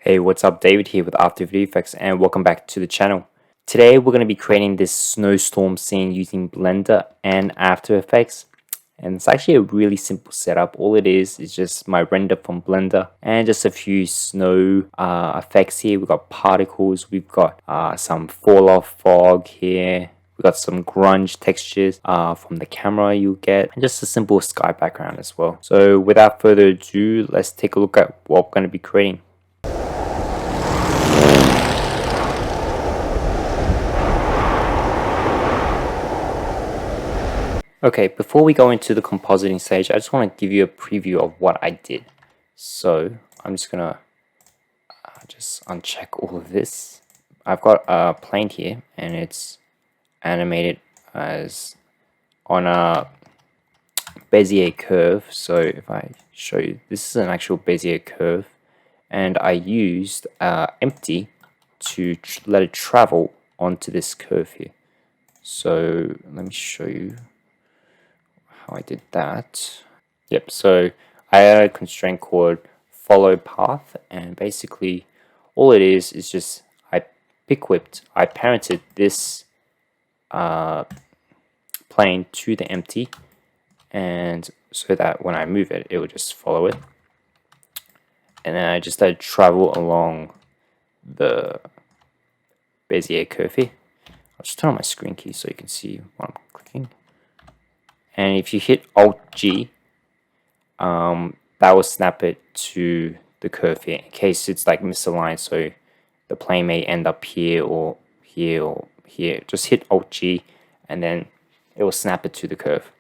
Hey, what's up? David here with After VideoFX and welcome back to the channel. Today we're going to be creating this snowstorm scene using Blender and After Effects. And it's actually a really simple setup. All it is just my render from Blender and just a few snow effects here. We've got particles, we've got some fall off fog here. We've got some grunge textures from the camera you'll get, and just a simple sky background as well. So without further ado, let's take a look at what we're going to be creating. Okay, before we go into the compositing stage, I just want to give you a preview of what I did. So I'm just gonna just uncheck all of this. I've got a plane here, and it's animated as on a Bezier curve. So if I show you, this is an actual Bezier curve, and I used empty to let it travel onto this curve here. So let me show you how I did that. Yep, so I had a constraint called follow path, and basically all it is just I parented this plane to the empty, and so that when I move it, it will just follow it. And then I just let it travel along the Bezier curve here. I'll just turn on my screen key so you can see what I'm clicking. And if you hit Alt-G, that will snap it to the curve here in case it's like misaligned, so the plane may end up here or here or here. Just hit Alt-G and then it will snap it to the curve.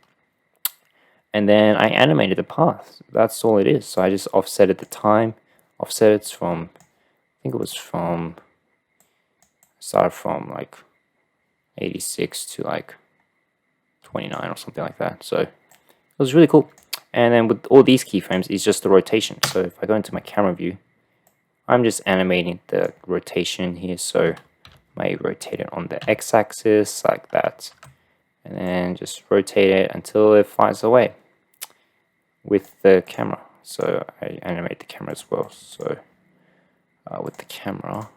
And then I animated the path. That's all it is. So I just offset the time. Offset it's from, I think it was from, started from like 86 to like 29 or something like that. So it was really cool. And then with all these keyframes, it's just the rotation. So if I go into my camera view, I'm just animating the rotation here. So I rotate it on the x-axis like that, and then just rotate it until it flies away with the camera. So I animate the camera as well. So with the camera,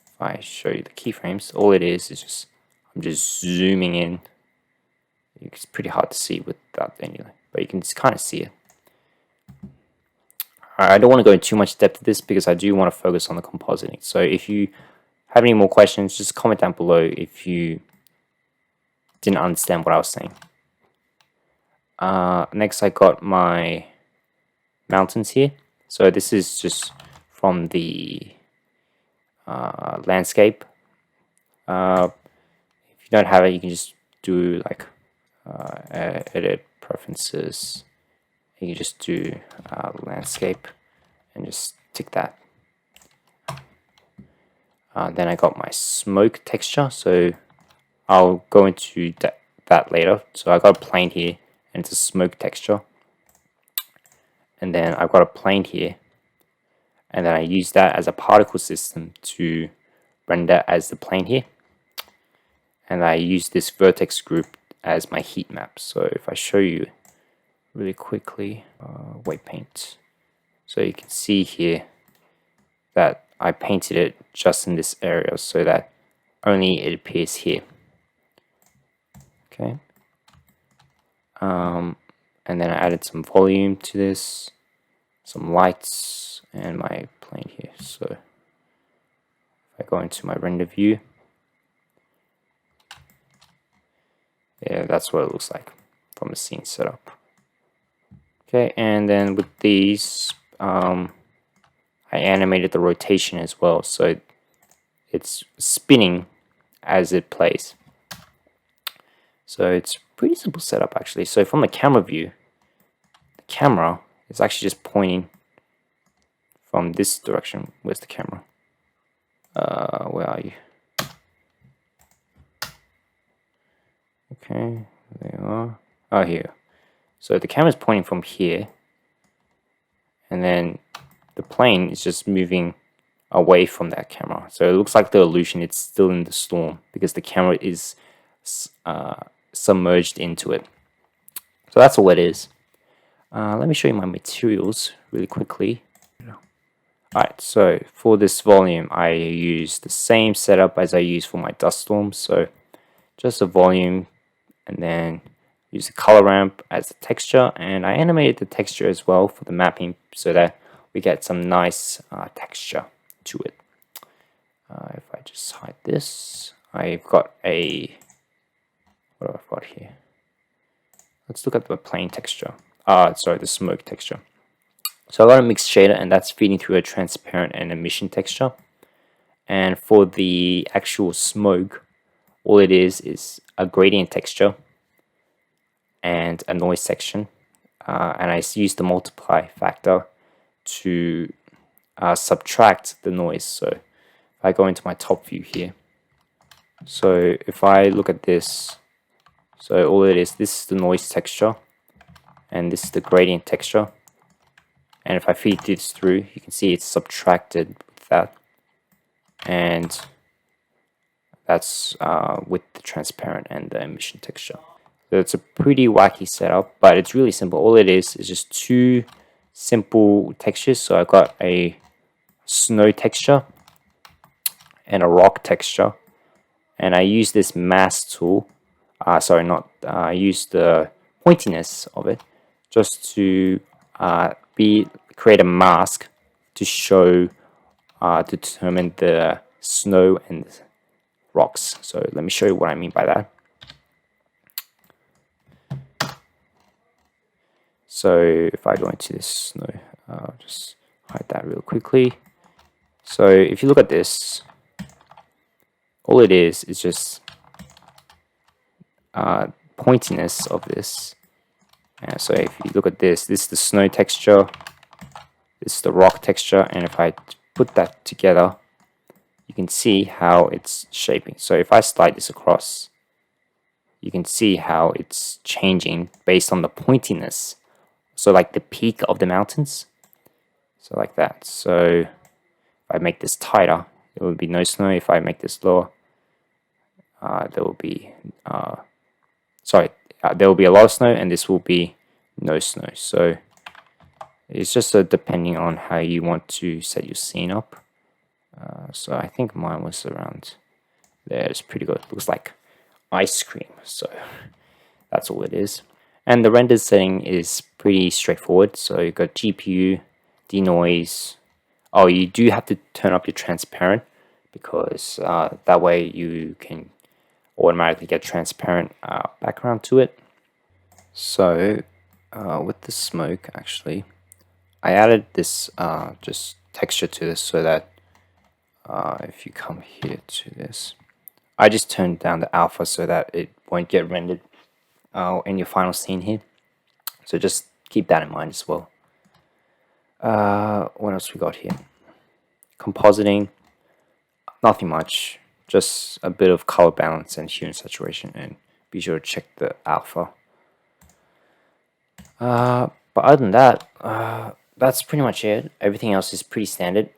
if I show you the keyframes, all it is just I'm just zooming in. It's pretty hard to see without anyway, but you can just kind of see it. I don't want to go into too much depth to this because I do want to focus on the compositing. So if you have any more questions, just comment down below if you didn't understand what I was saying. Next, I got my mountains here. So this is just from the landscape. If you don't have it, you can just do like edit preferences. You can just do landscape and just tick that. Then I got my smoke texture, so I'll go into that later. So I got a plane here and it's a smoke texture, and then I've got a plane here, and then I use that as a particle system to render as the plane here, and I use this vertex group as my heat map. So if I show you really quickly, white paint, so you can see here that I painted it just in this area so that only it appears here. Okay. And then I added some volume to this, some lights, and my plane here. So if I go into my render view, yeah, that's what it looks like from the scene setup. Okay, and then with these, I animated the rotation as well, so it's spinning as it plays. So it's pretty simple setup actually. So from the camera view, the camera is actually just pointing from this direction. Where's the camera? Where are you? Okay, there you are. Oh, here. So the camera is pointing from here, and then the plane is just moving away from that camera. So it looks like the illusion, it's still in the storm because the camera is submerged into it. So that's all it is. Let me show you my materials really quickly. Alright, so for this volume, I use the same setup as I use for my dust storm. So just a volume, and then use the color ramp as the texture, and I animated the texture as well for the mapping so that we get some nice texture to it. If I just hide this, I've got a, what have I got here? Let's look at the plane texture. Sorry, the smoke texture. So I got a mixed shader, and that's feeding through a transparent and emission texture. And for the actual smoke, all it is a gradient texture and a noise section. And I use the multiply factor to subtract the noise. So if I go into my top view here, so if I look at this, so all it is, this is the noise texture, and this is the gradient texture. And if I feed this through, you can see it's subtracted with that, and that's with the transparent and the emission texture. So it's a pretty wacky setup, but it's really simple. All it is just two simple textures. So I've got a snow texture and a rock texture, and I use this mask tool. I use the pointiness of it just to create a mask to show to determine the snow and rocks. So let me show you what I mean by that. So if I go into this snow, I'll just hide that real quickly. So if you look at this, all it is just pointiness of this. And so if you look at this is the snow texture, this is the rock texture, and if I put that together, you can see how it's shaping. So if I slide this across, you can see how it's changing based on the pointiness. So like the peak of the mountains, so like that. So if I make this tighter, there will be no snow. If I make this lower, there will be there will be a lot of snow, and this will be no snow. So it's just depending on how you want to set your scene up. So I think mine was around there. It's pretty good. Looks like ice cream. So that's all it is. And the render setting is pretty straightforward. So you've got GPU, denoise. Oh, you do have to turn up your transparent, because that way you can automatically get transparent background to it. So with the smoke, actually, I added this just texture to this so that if you come here to this, I just turned down the alpha so that it won't get rendered in your final scene here. So just keep that in mind as well. What else we got here? Compositing, nothing much, just a bit of color balance and hue and saturation, and be sure to check the alpha. But other than that, that's pretty much it. Everything else is pretty standard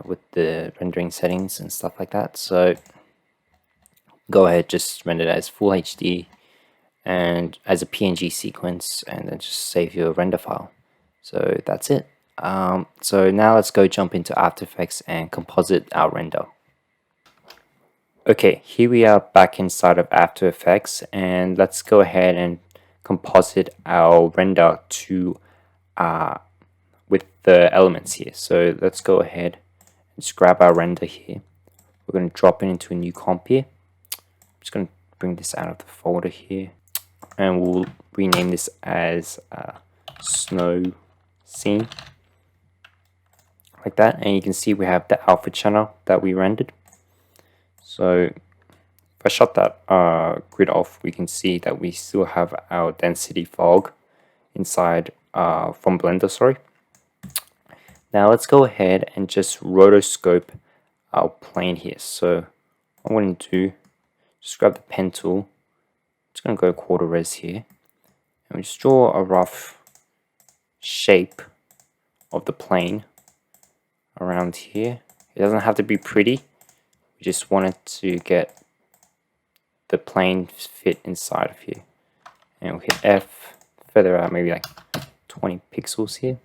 with the rendering settings and stuff like that. So go ahead, just render it as full HD and as a PNG sequence, and then just save your render file. So that's it. So now let's go jump into After Effects and composite our render. Okay, here we are back inside of After Effects, and let's go ahead and composite our render to with the elements here. So let's go ahead and just grab our render here. We're going to drop it into a new comp here. I'm just going to bring this out of the folder here, and we'll rename this as snow scene, like that. And you can see we have the alpha channel that we rendered. So if I shut that grid off, we can see that we still have our density fog inside from Blender, sorry. Now let's go ahead and just rotoscope our plane here. So what I'm going to do, just grab the pen tool, just going to go quarter res here, and we just draw a rough shape of the plane around here. It doesn't have to be pretty, we just want it to get the plane fit inside of here. And we'll hit F, feather out maybe like 20 pixels here.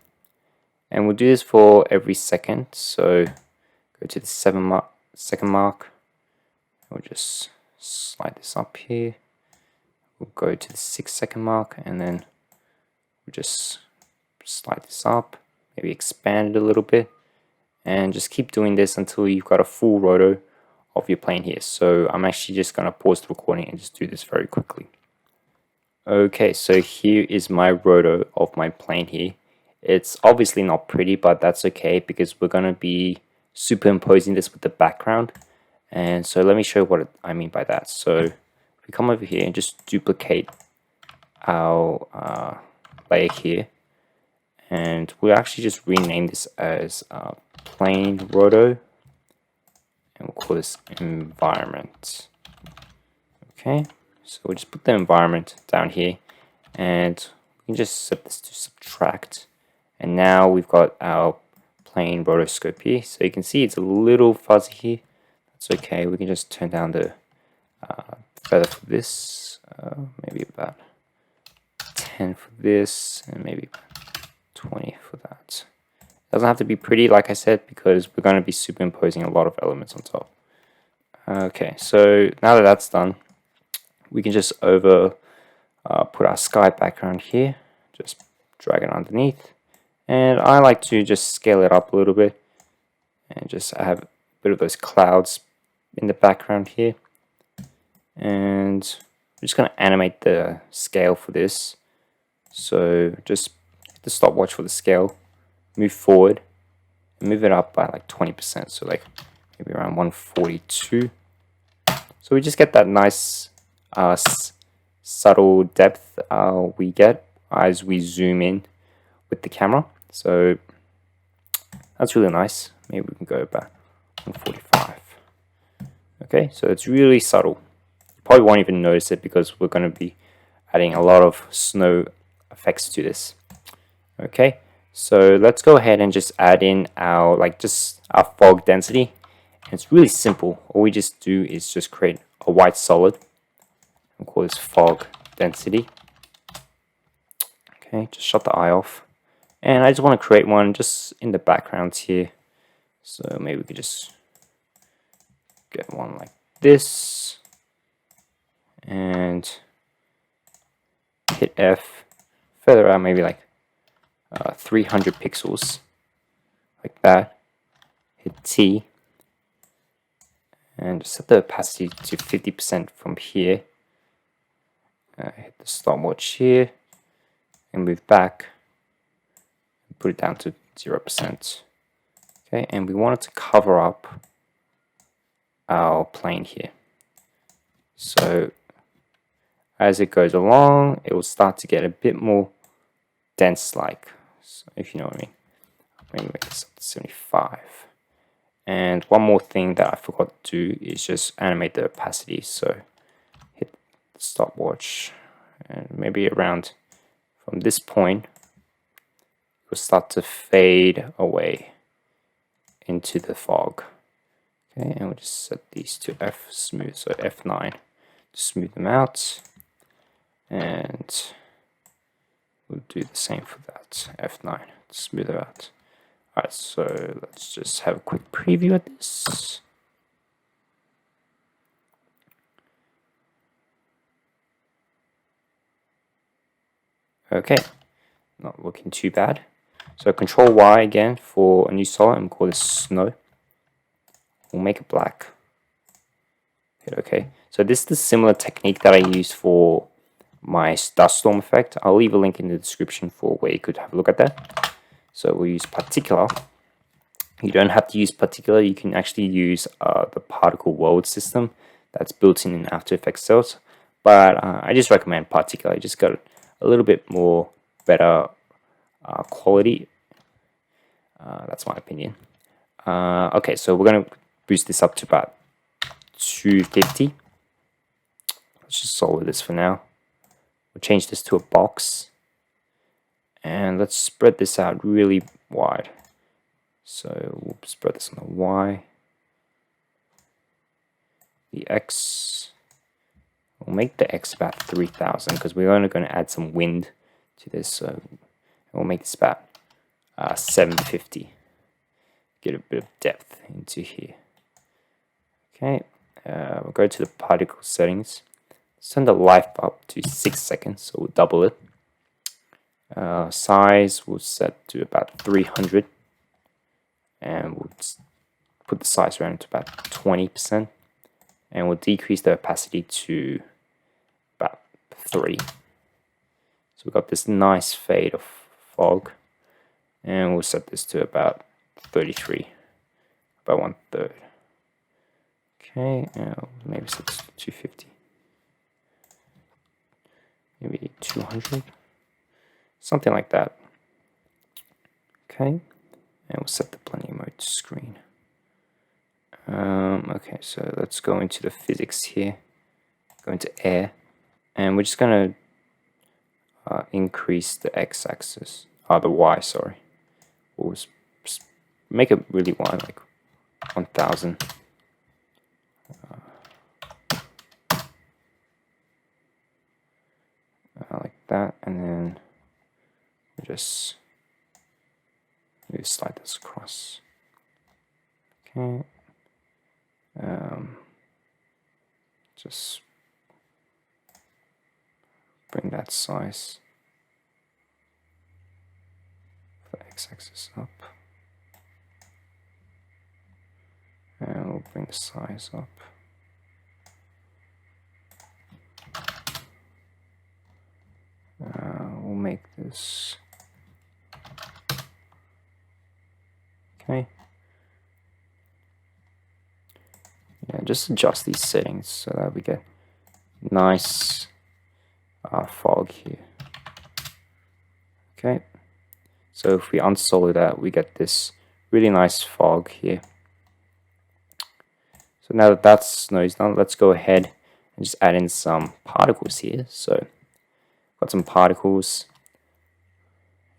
And we'll do this for every second. So go to the second mark. We'll just slide this up here. We'll go to the 6-second mark, and then we'll just slide this up, maybe expand it a little bit, and just keep doing this until you've got a full roto of your plane here. So I'm actually just going to pause the recording and just do this very quickly. Okay, so here is my roto of my plane here. It's obviously not pretty, but that's okay because we're going to be superimposing this with the background. And so let me show you what I mean by that. So we come over here and just duplicate our layer here, and we'll actually just rename this as plane roto, and we'll call this environment. Okay, so we'll just put the environment down here, and we can just set this to subtract, and now we've got our plane rotoscope here. So you can see it's a little fuzzy here. That's okay, we can just turn down the feather for this, maybe about 10 for this, and maybe 20 for that. Doesn't have to be pretty, like I said, because we're going to be superimposing a lot of elements on top. Okay, so now that that's done, we can just put our sky background here, just drag it underneath, and I like to just scale it up a little bit and just have a bit of those clouds in the background here. And I'm just going to animate the scale for this. So just hit the stopwatch for the scale, move forward, and move it up by like 20%, so like maybe around 142. So we just get that nice subtle depth we get as we zoom in with the camera. So that's really nice. Maybe we can go about 145. Okay, so it's really subtle. You probably won't even notice it because we're going to be adding a lot of snow effects to this. Okay, so let's go ahead and just add in our our fog density. And it's really simple. All we just do is just create a white solid. We'll call this fog density. Okay, just shut the eye off. And I just want to create one just in the background here. So maybe we could just get one like this. And hit F. Further out, maybe like 300 pixels. Like that. Hit T. And just set the opacity to 50% from here. Hit the stopwatch here. And move back. Put it down to 0%. Okay, and we want it to cover up our plane here. So as it goes along, it will start to get a bit more dense, like, so if you know what I mean. I'm going to make this up to 75. And one more thing that I forgot to do is just animate the opacity. So hit the stopwatch, and maybe around from this point, it will start to fade away into the fog. Okay, and we'll just set these to F smooth, so F9 to smooth them out. And we'll do the same for that, F9 to smooth it out. Alright, so let's just have a quick preview of this. Okay, not looking too bad. So Control Y again for a new solid, and we'll call this snow. We'll make it black. Hit OK. So this is the similar technique that I used for my dust storm effect. I'll leave a link in the description for where you could have a look at that. So we'll use particular. You don't have to use particular. You can actually use the particle world system that's built in After VideoFX cells. But I just recommend particular. You just got a little bit more better quality. That's my opinion. Okay, so we're going to boost this up to about 250. Let's just solve this for now. We'll change this to a box. And let's spread this out really wide. So we'll spread this on the Y. The X. We'll make the X about 3000 because we're only going to add some wind to this. So we'll make this about 750. Get a bit of depth into here. Okay, we'll go to the particle settings. Let's turn the life up to 6 seconds, so we'll double it. Size we'll set to about 300, and we'll put the size around to about 20%, and we'll decrease the opacity to about 3. So we've got this nice fade of fog, and we'll set this to about 33, about 1/3. Okay, maybe set this to 250, maybe 200, something like that. Okay, and we'll set the blending mode to screen. Okay, so let's go into the physics here, go into air, and we're just going to increase the x-axis, the y, sorry. We'll just make it really wide, like 1000. Like that, and then we just slide this across. Okay. Just bring that size for the x-axis up, and we'll bring the size up. We'll make this okay. Yeah, just adjust these settings so that we get nice fog here. Okay, so if we unsolo that, we get this really nice fog here. So now that that snow is done, let's go ahead and just add in some particles here. So got some particles,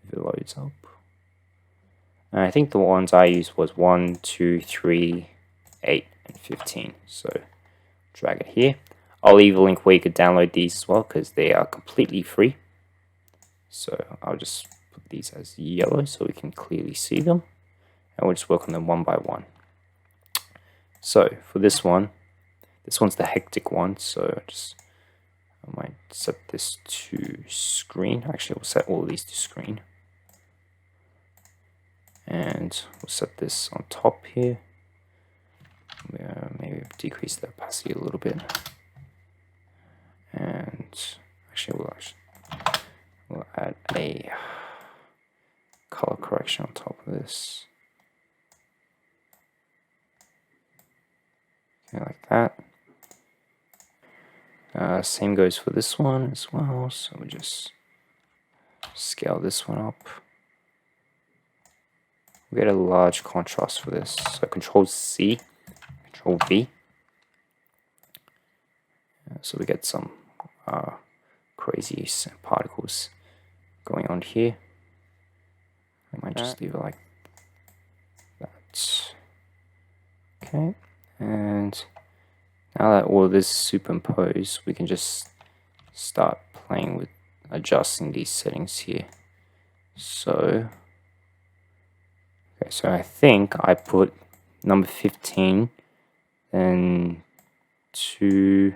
if it loads up. And I think the ones I used was 1, 2, 3, 8, and 15. So drag it here. I'll leave a link where you could download these as well, because they are completely free. So I'll just put these as yellow so we can clearly see them, and we'll just work on them one by one. So for this one's the hectic one, so I might set this to screen. Actually, we'll set all of these to screen. And we'll set this on top here. Maybe decrease the opacity a little bit. And actually, we'll add a color correction on top of this. Okay, like that. Same goes for this one as well, so we'll just scale this one up. We get a large contrast for this, so Control C, Control V. So we get some crazy particles going on here. I might just leave it like that. Okay, and now that all of this is superimposed, we can just start playing with adjusting these settings here. So, okay, so I think I put number 15, then 2,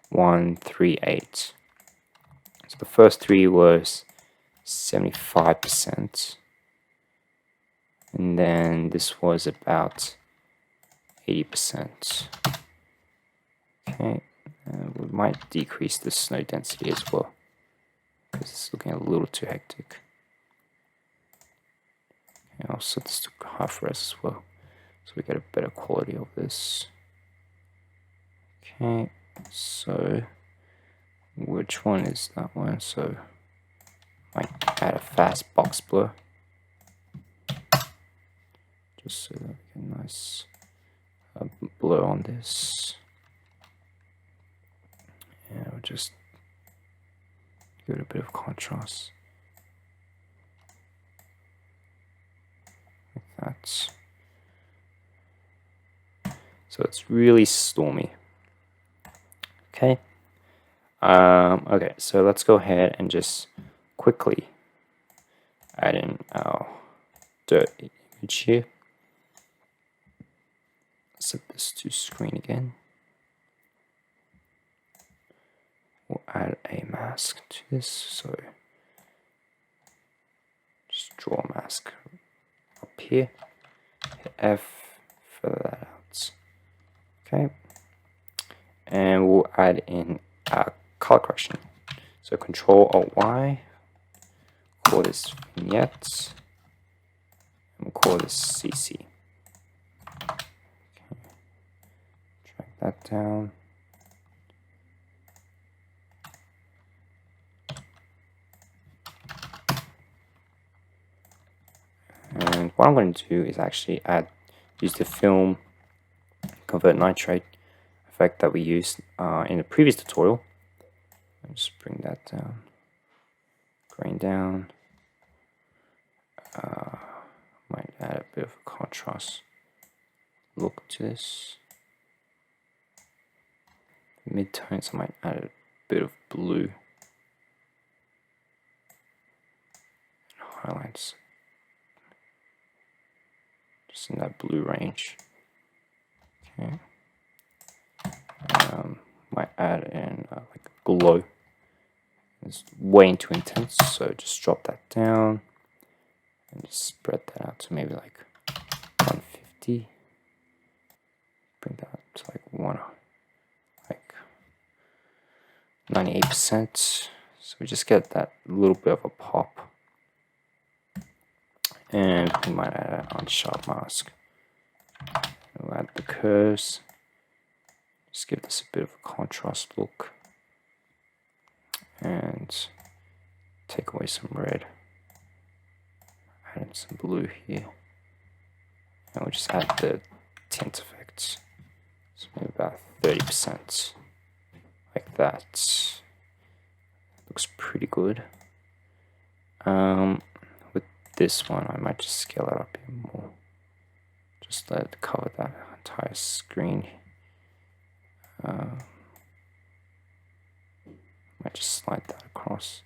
1, 3, 8. So the first 3 was 75%, and then this was about 80%. Okay, we might decrease the snow density as well, because it's looking a little too hectic. And I'll set this to half res as well, so we get a better quality of this. Okay, so which one is that one? So I might add a fast box blur, just so that we get a nice blur on this. And we'll just give it a bit of contrast. Like that. So it's really stormy. Okay. Okay, so let's go ahead and just quickly add in our dirt image here. Set this to screen again. We'll add a mask to this, so just draw a mask up here. Hit F, fill that out. Okay, and we'll add in our color correction. So Control Alt Y, call this Vignette, and we'll call this CC. Okay. Drag that down. And what I'm going to do is actually use the film convert nitrate effect that we used in the previous tutorial. I'll just bring that down, grain down. Might add a bit of a contrast look to this. Mid-tones, I might add a bit of blue. And highlights, just in that blue range. Okay. Might add in like a glow. It's way too intense, so just drop that down and just spread that out to maybe like 150. Bring that up to like 98%. So we just get that little bit of a pop. And we might add an unsharp mask. We'll add the curves. Just give this a bit of a contrast look. And take away some red. Add in some blue here. And we'll just add the tint effects. So maybe about 30%. Like that. Looks pretty good. With this one, I might just scale it up even more. Just let it cover that entire screen. Might just slide that across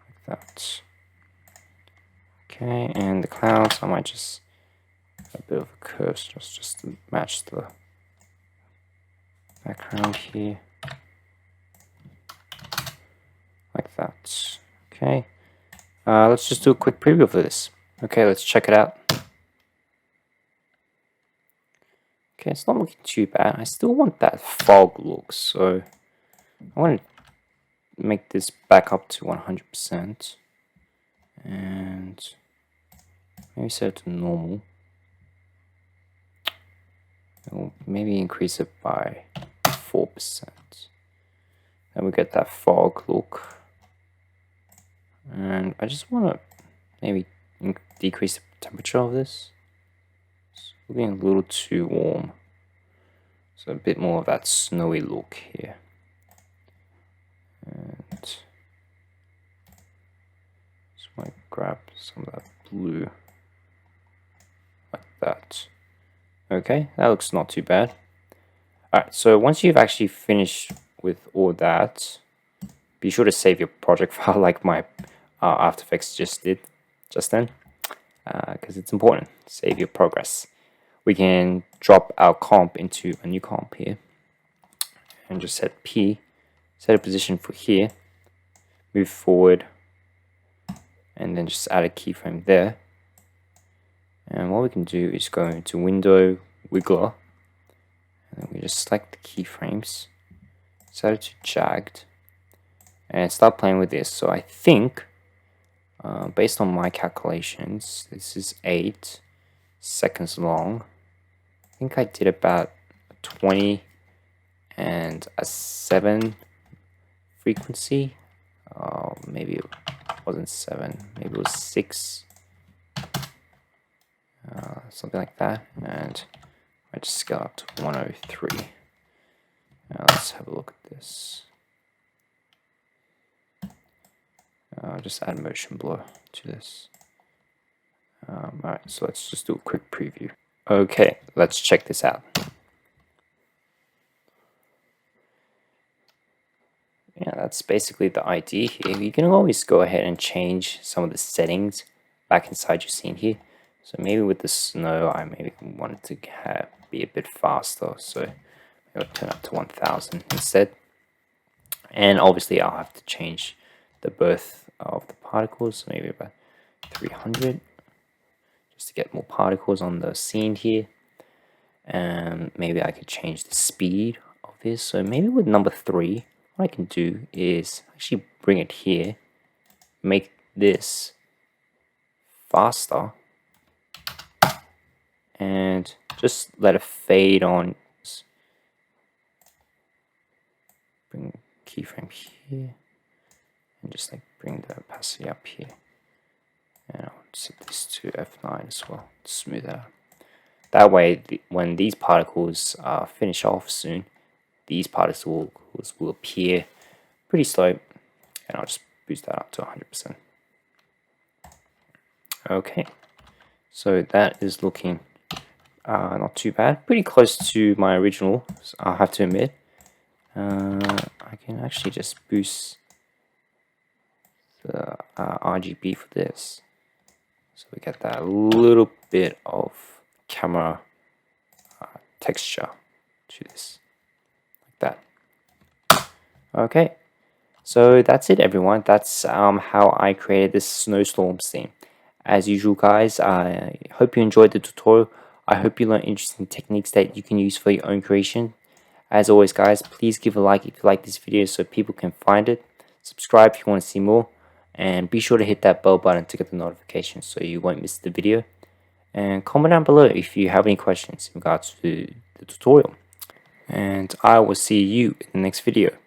like that. Okay, and the clouds, I might just add a bit of a curve just to match the background here, like that. Okay, let's just do a quick preview for this. Okay, let's check it out. Okay, it's not looking too bad. I still want that fog look, so I want to make this back up to 100% and maybe set it to normal. Or maybe increase it by 4%. Then we get that fog look. And I just want to maybe decrease the temperature of this. It's looking a little too warm. So a bit more of that snowy look here. And just might grab some of that blue like that. Okay, that looks not too bad. Alright, so once you've actually finished with all that, be sure to save your project file like my After VideoFX just did just then, because it's important. Save your progress. We can drop our comp into a new comp here and just set P, set a position for here, move forward, and then just add a keyframe there. And what we can do is go into Window, Wiggler, and then we just select the keyframes, set it to jagged, and start playing with this. So I think, based on my calculations, this is 8 seconds long. I think I did about 20 and a 7 frequency. Maybe it wasn't 7, maybe it was 6. Something like that, and I just scale up to 103. Now let's have a look at this. Just add motion blur to this. Alright, so let's just do a quick preview. Okay, let's check this out. Yeah, that's basically the idea here. You can always go ahead and change some of the settings back inside your scene here. So maybe with the snow, I maybe wanted to be a bit faster, so maybe I'll turn up to 1000 instead. And obviously I'll have to change the birth of the particles, so maybe about 300, just to get more particles on the scene here. And maybe I could change the speed of this, so maybe with number 3, what I can do is actually bring it here, make this faster, and just let it fade on. Bring keyframe here, and just like bring the opacity up here, and I'll set this to F9 as well to smooth it out. That way, when these particles finish off soon, these particles will appear pretty slow, and I'll just boost that up to 100%. Okay, so that is looking not too bad, pretty close to my original, I'll have to admit. I can actually just boost the RGB for this, so we get that little bit of camera texture to this, like that. Okay, so that's it, everyone. That's how I created this Snowstorm scene. As usual, guys, I hope you enjoyed the tutorial. I hope you learned interesting techniques that you can use for your own creation. As always, guys, please give a like if you like this video so people can find it. Subscribe if you want to see more, and be sure to hit that bell button to get the notifications so you won't miss the video. And comment down below if you have any questions in regards to the tutorial. And I will see you in the next video.